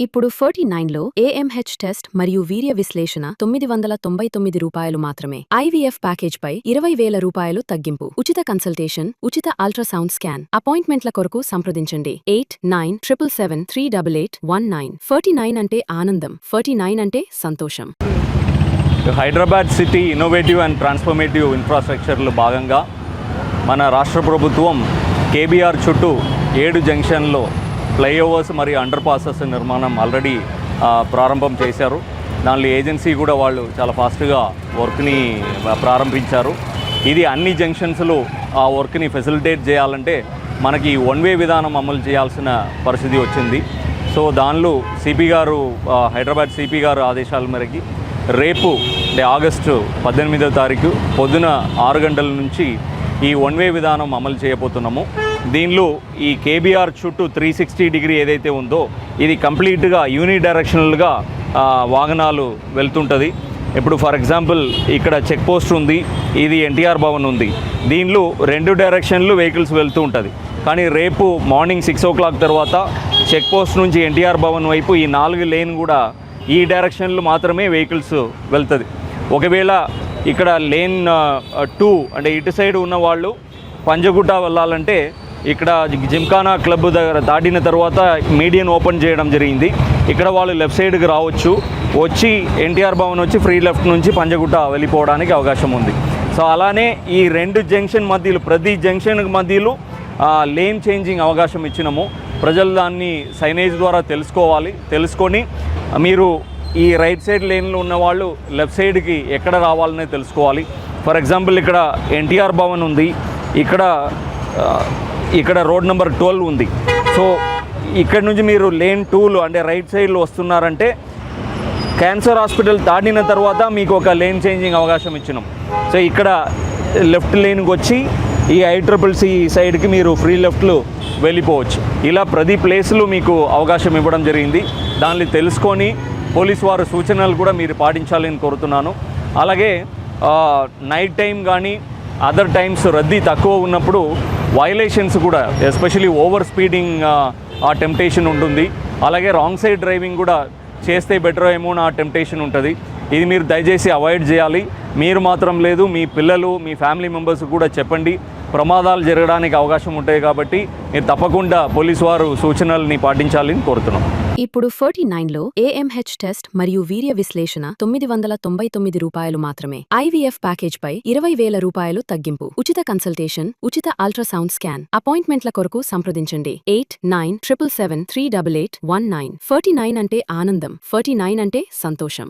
ఇప్పుడు 49లో AMH test మరియు వీర్య విశ్లేషణ రూ. 999 మాత్రమే. ఐవీఎఫ్ ప్యాకేజ్పై రూ. 20,000 తగ్గింపు. ఉచిత కన్సల్టేషన్, ఉచిత అల్ట్రాసౌండ్ స్కాన్. అపాయింట్మెంట్ల కొరకు సంప్రదించండి 8977738819. 49 అంటే ఆనందం, 49 అంటే సంతోషం. Hyderabad city innovative and transformative ఇన్ఫ్రాస్ట్రక్చర్లో భాగంగా మన రాష్ట్ర ప్రభుత్వం కేబీఆర్ చుట్టూ 7 జంక్షన్లో ఫ్లైఓవర్స్ మరియు అండర్ పాసెస్ నిర్మాణం ఆల్రెడీ ప్రారంభం చేశారు. దానిలో ఏజెన్సీ కూడా వాళ్ళు చాలా ఫాస్ట్గా వర్క్ని ప్రారంభించారు. ఇది అన్ని జంక్షన్స్లో ఆ వర్క్ని ఫెసిలిటేట్ చేయాలంటే మనకి వన్ వే విధానం అమలు చేయాల్సిన పరిస్థితి వచ్చింది. సో దానిలో సిపి గారు హైదరాబాద్ సిపి గారు ఆదేశాల మేరకి రేపు అంటే ఆగస్టు 18వ తారీఖు పొద్దున 6 గంటల నుంచి ఈ వన్ వే విధానం అమలు చేయబోతున్నాము. దీనిలో ఈ కేబీఆర్ చుట్టూ 360 డిగ్రీ ఏదైతే ఉందో ఇది కంప్లీట్గా యూని డైరెక్షనల్గా వాహనాలు వెళ్తుంటుంది. ఇప్పుడు ఫర్ ఎగ్జాంపుల్ ఇక్కడ చెక్ పోస్ట్ ఉంది, ఇది ఎన్టీఆర్ భవన్ ఉంది. దీనిలో 2 డైరెక్షన్లు వెహికల్స్ వెళ్తూ ఉంటుంది. కానీ రేపు మార్నింగ్ 6 o'clock తర్వాత చెక్ పోస్ట్ నుంచి ఎన్టీఆర్ భవన్ వైపు ఈ 4 లేన్ కూడా ఈ డైరెక్షన్లు మాత్రమే వెహికల్స్ వెళ్తుంది. ఒకవేళ ఇక్కడ లేన్ 2 అంటే ఇటు సైడ్ ఉన్న వాళ్ళు పంజగుట్ట వెళ్ళాలంటే ఇక్కడ జిమ్ఖానా క్లబ్ దగ్గర దాటిన తర్వాత మీడియన్ ఓపెన్ చేయడం జరిగింది. ఇక్కడ వాళ్ళు లెఫ్ట్ సైడ్కి రావచ్చు, వచ్చి ఎన్టీఆర్ భవన్ వచ్చి ఫ్రీ లెఫ్ట్ నుంచి పంజగుట్ట వెళ్ళిపోవడానికి అవకాశం ఉంది. సో అలానే ఈ 2 జంక్షన్ మధ్యలో ప్రతి జంక్షన్ మధ్యలో లేన్ చేంజింగ్ అవకాశం ఇచ్చినాము. ప్రజలు దాన్ని సైనేజ్ ద్వారా తెలుసుకొని మీరు ఈ రైట్ సైడ్ లేన్లో ఉన్న వాళ్ళు లెఫ్ట్ సైడ్కి ఎక్కడ రావాలనే తెలుసుకోవాలి. ఫర్ ఎగ్జాంపుల్ ఇక్కడ ఎన్టీఆర్ భవన్ ఉంది, ఇక్కడ రోడ్ నెంబర్ 12 ఉంది. సో ఇక్కడ నుంచి మీరు లేన్ 2లో అంటే రైట్ సైడ్లో వస్తున్నారంటే క్యాన్సర్ హాస్పిటల్ దాటిన తర్వాత మీకు ఒక లేన్ చేంజింగ్ అవకాశం ఇచ్చినాం. సో ఇక్కడ లెఫ్ట్ లేన్కి వచ్చి ఈ ICCC సైడ్కి మీరు ఫ్రీ లెఫ్ట్లో వెళ్ళిపోవచ్చు. ఇలా ప్రతి ప్లేస్లో మీకు అవకాశం ఇవ్వడం జరిగింది. దాన్ని తెలుసుకొని పోలీసు వారి సూచనలు కూడా మీరు పాటించాలని కోరుతున్నాను. అలాగే నైట్ టైం కానీ అదర్ టైమ్స్ రద్దీ తక్కువ ఉన్నప్పుడు వైలేషన్స్ కూడా ఎస్పెషలీ ఓవర్ స్పీడింగ్ ఆ టెంప్టేషన్ ఉంటుంది. అలాగే రాంగ్ సైడ్ డ్రైవింగ్ కూడా చేస్తే బెటర్ ఏమో నా టెంప్టేషన్ ఉంటుంది. ఇది మీరు దయచేసి అవాయిడ్ చేయాలి. మీరు మాత్రం లేదు, మీ పిల్లలు మీ ఫ్యామిలీ మెంబర్స్ కూడా చెప్పండి. ప్రమాదాలు జరగడానికి అవకాశం ఉంటాయి కాబట్టి మీరు తప్పకుండా పోలీసు వారు సూచనల్ని పాటించాలని కోరుతున్నాం. ఇప్పుడు 49లో ఏఎంహెచ్ టెస్ట్ మరియు వీర్య విశ్లేషణ రూ. 999 మాత్రమే. ఐవీఎఫ్ ప్యాకేజ్పై రూ. 20,000 తగ్గింపు. ఉచిత కన్సల్టేషన్, ఉచిత అల్ట్రాసౌండ్ స్కాన్. అపాయింట్మెంట్ల కొరకు సంప్రదించండి 8977738819. 49 అంటే ఆనందం, 49 అంటే సంతోషం.